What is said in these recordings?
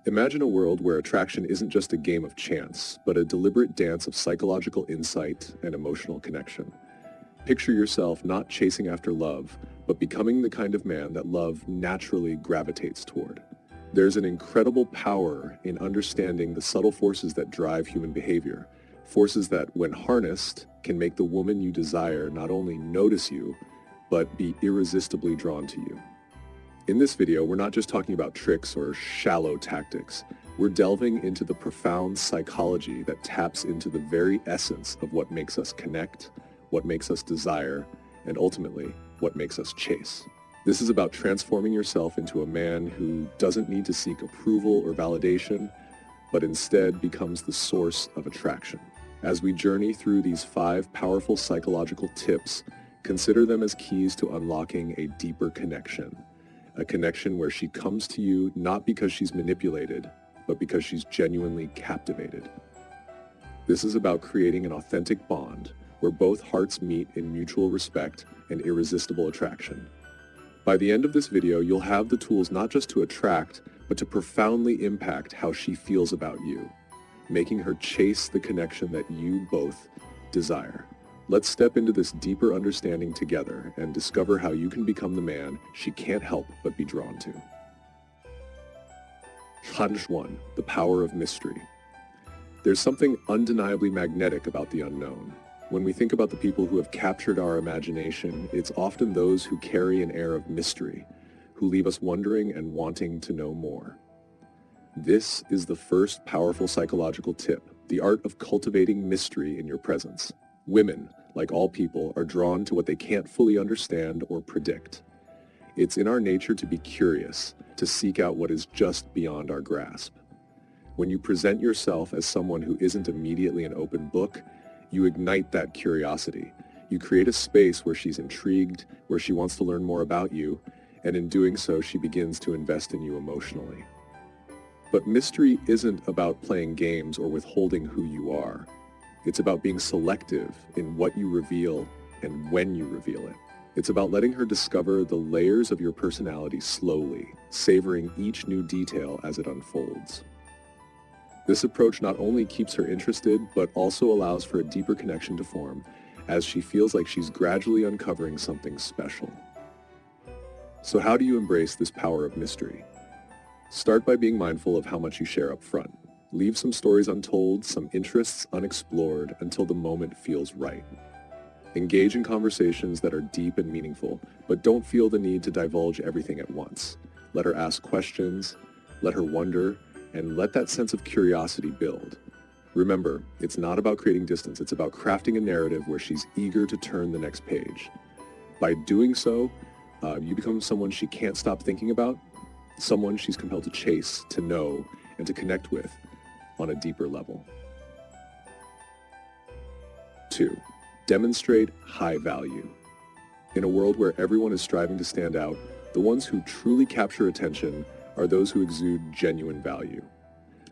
Imagine a world where attraction isn't just a game of chance, but a deliberate dance of psychological insight and emotional connection. Picture yourself not chasing after love, but becoming the kind of man that love naturally gravitates toward. There's an incredible power in understanding the subtle forces that drive human behavior, forces that, when harnessed, can make the woman you desire not only notice you, but be irresistibly drawn to you. In this video, we're not just talking about tricks or shallow tactics. We're delving into the profound psychology that taps into the very essence of what makes us connect, what makes us desire, and ultimately, what makes us chase. This is about transforming yourself into a man who doesn't need to seek approval or validation, but instead becomes the source of attraction. As we journey through these 5 powerful psychological tips, consider them as keys to unlocking a deeper connection. A connection where she comes to you not because she's manipulated, but because she's genuinely captivated. This is about creating an authentic bond where both hearts meet in mutual respect and irresistible attraction. By the end of this video, you'll have the tools not just to attract, but to profoundly impact how she feels about you, making her chase the connection that you both desire. Let's step into this deeper understanding together and discover how you can become the man she can't help but be drawn to. Hunch 1. The power of mystery. There's something undeniably magnetic about the unknown. When we think about the people who have captured our imagination, it's often those who carry an air of mystery, who leave us wondering and wanting to know more. This is the first powerful psychological tip, the art of cultivating mystery in your presence. Women, like all people, are drawn to what they can't fully understand or predict. It's in our nature to be curious, to seek out what is just beyond our grasp. When you present yourself as someone who isn't immediately an open book, you ignite that curiosity. You create a space where she's intrigued, where she wants to learn more about you, and in doing so, she begins to invest in you emotionally. But mystery isn't about playing games or withholding who you are. It's about being selective in what you reveal and when you reveal it. It's about letting her discover the layers of your personality slowly, savoring each new detail as it unfolds. This approach not only keeps her interested, but also allows for a deeper connection to form, as she feels like she's gradually uncovering something special. So how do you embrace this power of mystery? Start by being mindful of how much you share up front. Leave some stories untold, some interests unexplored until the moment feels right. Engage in conversations that are deep and meaningful, but don't feel the need to divulge everything at once. Let her ask questions, let her wonder, and let that sense of curiosity build. Remember, it's not about creating distance, it's about crafting a narrative where she's eager to turn the next page. By doing so, you become someone she can't stop thinking about, someone she's compelled to chase, to know, and to connect with on a deeper level. 2. Demonstrate high value. In a world where everyone is striving to stand out, the ones who truly capture attention are those who exude genuine value.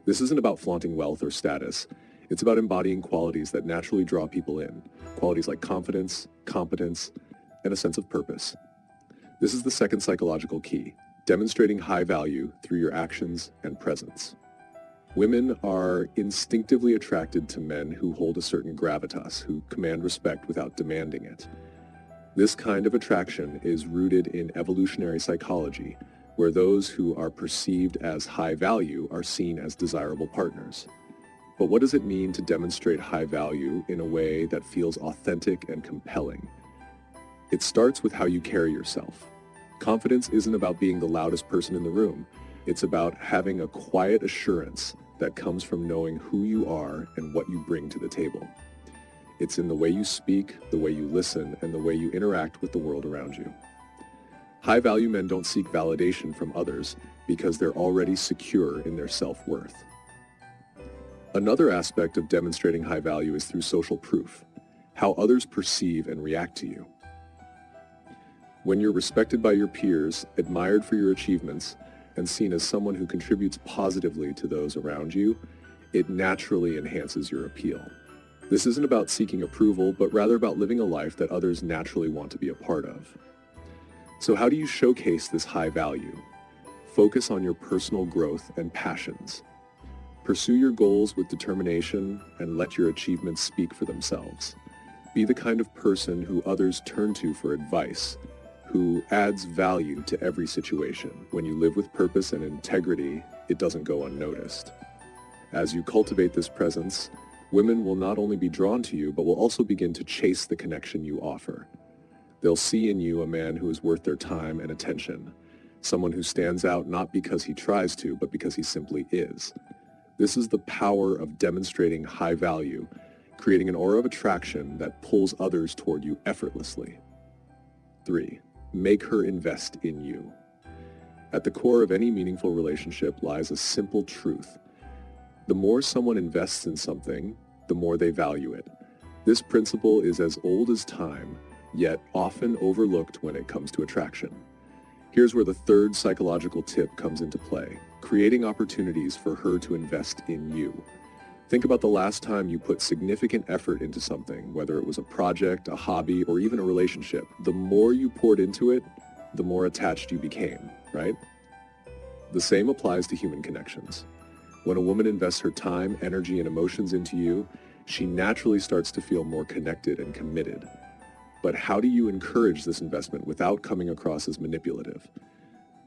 This isn't about flaunting wealth or status. It's about embodying qualities that naturally draw people in, qualities like confidence, competence, and a sense of purpose. This is the second psychological key, demonstrating high value through your actions and presence. Women are instinctively attracted to men who hold a certain gravitas, who command respect without demanding it. This kind of attraction is rooted in evolutionary psychology, where those who are perceived as high value are seen as desirable partners. But what does it mean to demonstrate high value in a way that feels authentic and compelling? It starts with how you carry yourself. Confidence isn't about being the loudest person in the room. It's about having a quiet assurance that comes from knowing who you are and what you bring to the table. It's in the way you speak, the way you listen, and the way you interact with the world around you. High-value men don't seek validation from others because they're already secure in their self-worth. Another aspect of demonstrating high value is through social proof, how others perceive and react to you. When you're respected by your peers, admired for your achievements, and seen as someone who contributes positively to those around you, it naturally enhances your appeal. This isn't about seeking approval, but rather about living a life that others naturally want to be a part of. So how do you showcase this high value? Focus on your personal growth and passions. Pursue your goals with determination and let your achievements speak for themselves. Be the kind of person who others turn to for advice, who adds value to every situation. When you live with purpose and integrity, it doesn't go unnoticed. As you cultivate this presence, women will not only be drawn to you, but will also begin to chase the connection you offer. They'll see in you a man who is worth their time and attention, someone who stands out not because he tries to, but because he simply is. This is the power of demonstrating high value, creating an aura of attraction that pulls others toward you effortlessly. 3. Make her invest in you. At the core of any meaningful relationship lies a simple truth. The more someone invests in something, the more they value it. This principle is as old as time, yet often overlooked when it comes to attraction. Here's where the third psychological tip comes into play: creating opportunities for her to invest in you. Think about the last time you put significant effort into something, whether it was a project, a hobby, or even a relationship. The more you poured into it, the more attached you became, right? The same applies to human connections. When a woman invests her time, energy, and emotions into you, she naturally starts to feel more connected and committed. But how do you encourage this investment without coming across as manipulative?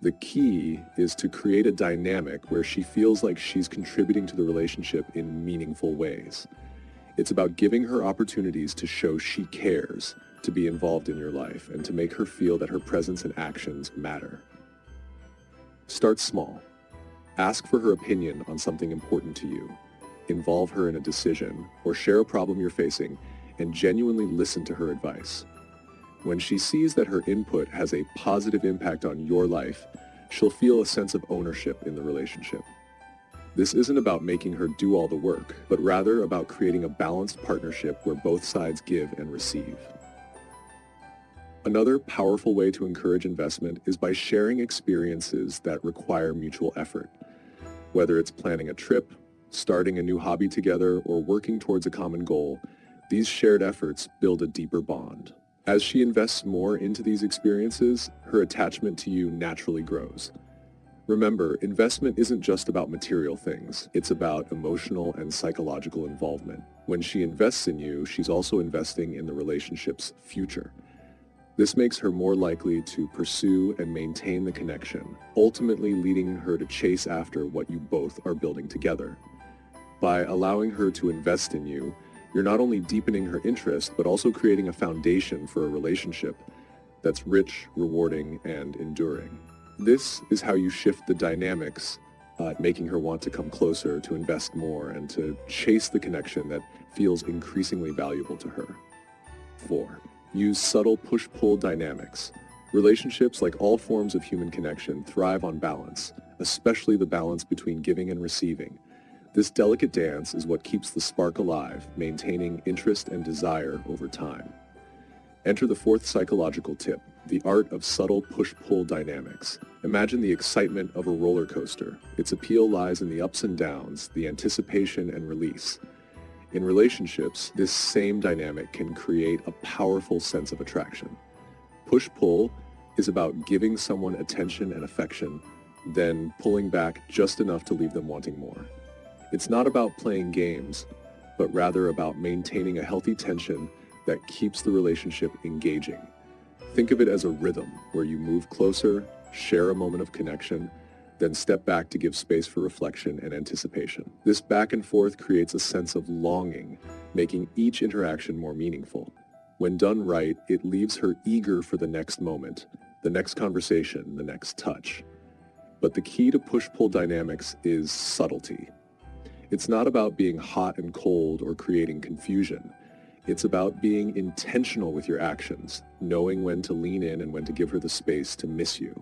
The key is to create a dynamic where she feels like she's contributing to the relationship in meaningful ways. It's about giving her opportunities to show she cares, to be involved in your life, and to make her feel that her presence and actions matter. Start small. Ask for her opinion on something important to you. Involve her in a decision, or share a problem you're facing, and genuinely listen to her advice. When she sees that her input has a positive impact on your life, she'll feel a sense of ownership in the relationship. This isn't about making her do all the work, but rather about creating a balanced partnership where both sides give and receive. Another powerful way to encourage investment is by sharing experiences that require mutual effort. Whether it's planning a trip, starting a new hobby together, or working towards a common goal, these shared efforts build a deeper bond. As she invests more into these experiences, her attachment to you naturally grows. Remember, investment isn't just about material things. It's about emotional and psychological involvement. When she invests in you, she's also investing in the relationship's future. This makes her more likely to pursue and maintain the connection, ultimately leading her to chase after what you both are building together. By allowing her to invest in you, you're not only deepening her interest, but also creating a foundation for a relationship that's rich, rewarding, and enduring. This is how you shift the dynamics, making her want to come closer, to invest more, and to chase the connection that feels increasingly valuable to her. 4. Use subtle push-pull dynamics. Relationships, like all forms of human connection, thrive on balance, especially the balance between giving and receiving. This delicate dance is what keeps the spark alive, maintaining interest and desire over time. Enter the fourth psychological tip, the art of subtle push-pull dynamics. Imagine the excitement of a roller coaster. Its appeal lies in the ups and downs, the anticipation and release. In relationships, this same dynamic can create a powerful sense of attraction. Push-pull is about giving someone attention and affection, then pulling back just enough to leave them wanting more. It's not about playing games, but rather about maintaining a healthy tension that keeps the relationship engaging. Think of it as a rhythm where you move closer, share a moment of connection, then step back to give space for reflection and anticipation. This back and forth creates a sense of longing, making each interaction more meaningful. When done right, it leaves her eager for the next moment, the next conversation, the next touch. But the key to push-pull dynamics is subtlety. It's not about being hot and cold or creating confusion. It's about being intentional with your actions, knowing when to lean in and when to give her the space to miss you.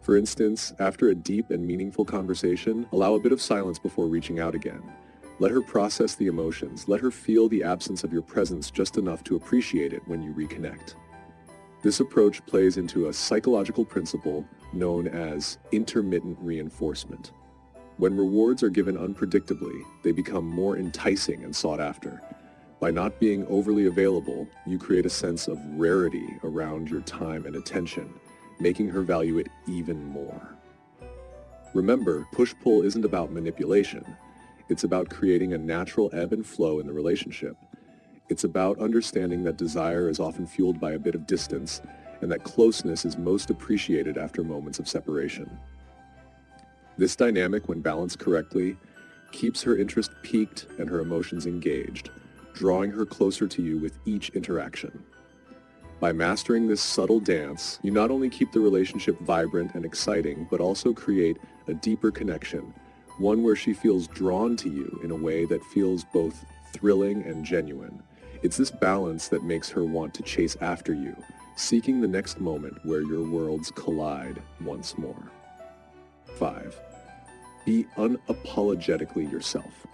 For instance, after a deep and meaningful conversation, allow a bit of silence before reaching out again. Let her process the emotions. Let her feel the absence of your presence just enough to appreciate it when you reconnect. This approach plays into a psychological principle known as intermittent reinforcement. When rewards are given unpredictably, they become more enticing and sought after. By not being overly available, you create a sense of rarity around your time and attention, making her value it even more. Remember, push-pull isn't about manipulation. It's about creating a natural ebb and flow in the relationship. It's about understanding that desire is often fueled by a bit of distance, and that closeness is most appreciated after moments of separation. This dynamic, when balanced correctly, keeps her interest piqued and her emotions engaged, drawing her closer to you with each interaction. By mastering this subtle dance, you not only keep the relationship vibrant and exciting, but also create a deeper connection, one where she feels drawn to you in a way that feels both thrilling and genuine. It's this balance that makes her want to chase after you, seeking the next moment where your worlds collide once more. 5. Be unapologetically yourself.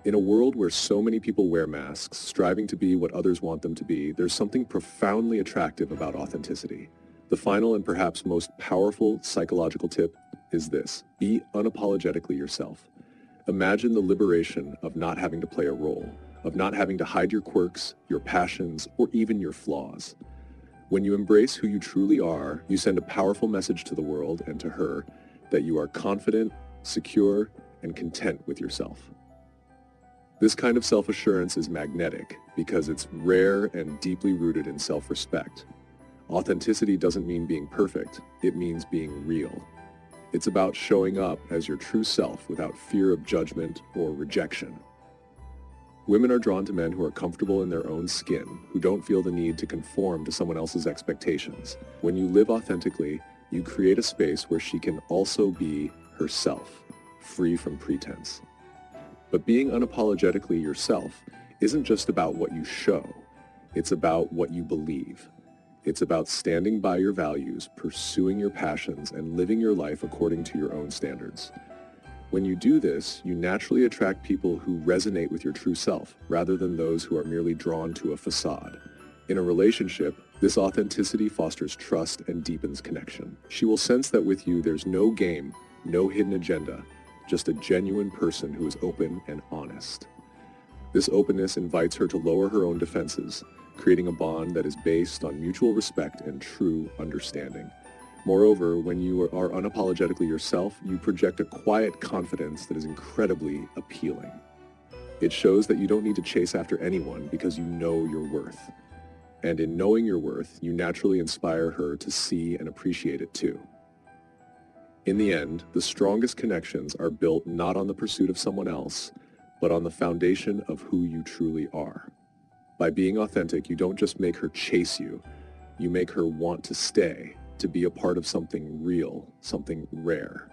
In a world where so many people wear masks, striving to be what others want them to be, there's something profoundly attractive about authenticity. The final and perhaps most powerful psychological tip is this: be unapologetically yourself. Imagine the liberation of not having to play a role, of not having to hide your quirks, your passions, or even your flaws. When you embrace who you truly are, you send a powerful message to the world and to her that you are confident, secure, and content with yourself. This kind of self-assurance is magnetic because it's rare and deeply rooted in self-respect. Authenticity doesn't mean being perfect, it means being real. It's about showing up as your true self without fear of judgment or rejection. Women are drawn to men who are comfortable in their own skin, who don't feel the need to conform to someone else's expectations. When you live authentically, you create a space where she can also be herself, free from pretense. But being unapologetically yourself isn't just about what you show. It's about what you believe. It's about standing by your values, pursuing your passions, and living your life according to your own standards. When you do this, you naturally attract people who resonate with your true self, rather than those who are merely drawn to a facade. In a relationship, this authenticity fosters trust and deepens connection. She will sense that with you there's no game, no hidden agenda, just a genuine person who is open and honest. This openness invites her to lower her own defenses, creating a bond that is based on mutual respect and true understanding. Moreover, when you are unapologetically yourself, you project a quiet confidence that is incredibly appealing. It shows that you don't need to chase after anyone because you know your worth. And in knowing your worth, you naturally inspire her to see and appreciate it too. In the end, the strongest connections are built not on the pursuit of someone else, but on the foundation of who you truly are. By being authentic, you don't just make her chase you, you make her want to stay, to be a part of something real, something rare.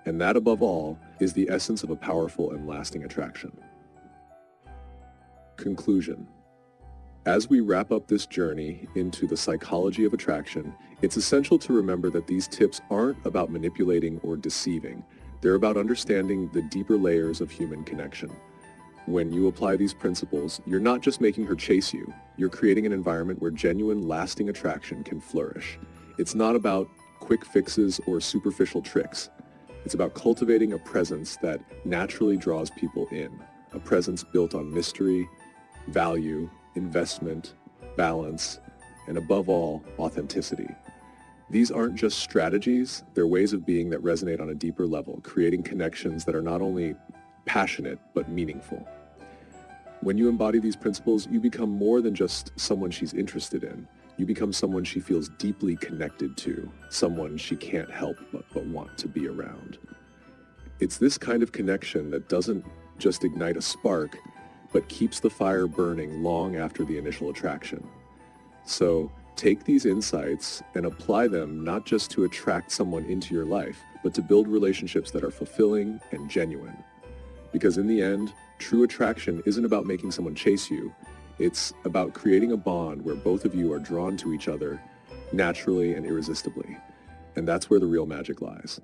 And that, above all, is the essence of a powerful and lasting attraction. Conclusion. As we wrap up this journey into the psychology of attraction, it's essential to remember that these tips aren't about manipulating or deceiving. They're about understanding the deeper layers of human connection. When you apply these principles, you're not just making her chase you, you're creating an environment where genuine, lasting attraction can flourish. It's not about quick fixes or superficial tricks. It's about cultivating a presence that naturally draws people in, a presence built on mystery, value, investment, balance, and above all, authenticity. These aren't just strategies, they're ways of being that resonate on a deeper level, creating connections that are not only passionate, but meaningful. When you embody these principles, you become more than just someone she's interested in. You become someone she feels deeply connected to, someone she can't help but want to be around. It's this kind of connection that doesn't just ignite a spark, but keeps the fire burning long after the initial attraction. So take these insights and apply them not just to attract someone into your life, but to build relationships that are fulfilling and genuine. Because in the end, true attraction isn't about making someone chase you. It's about creating a bond where both of you are drawn to each other naturally and irresistibly. And that's where the real magic lies.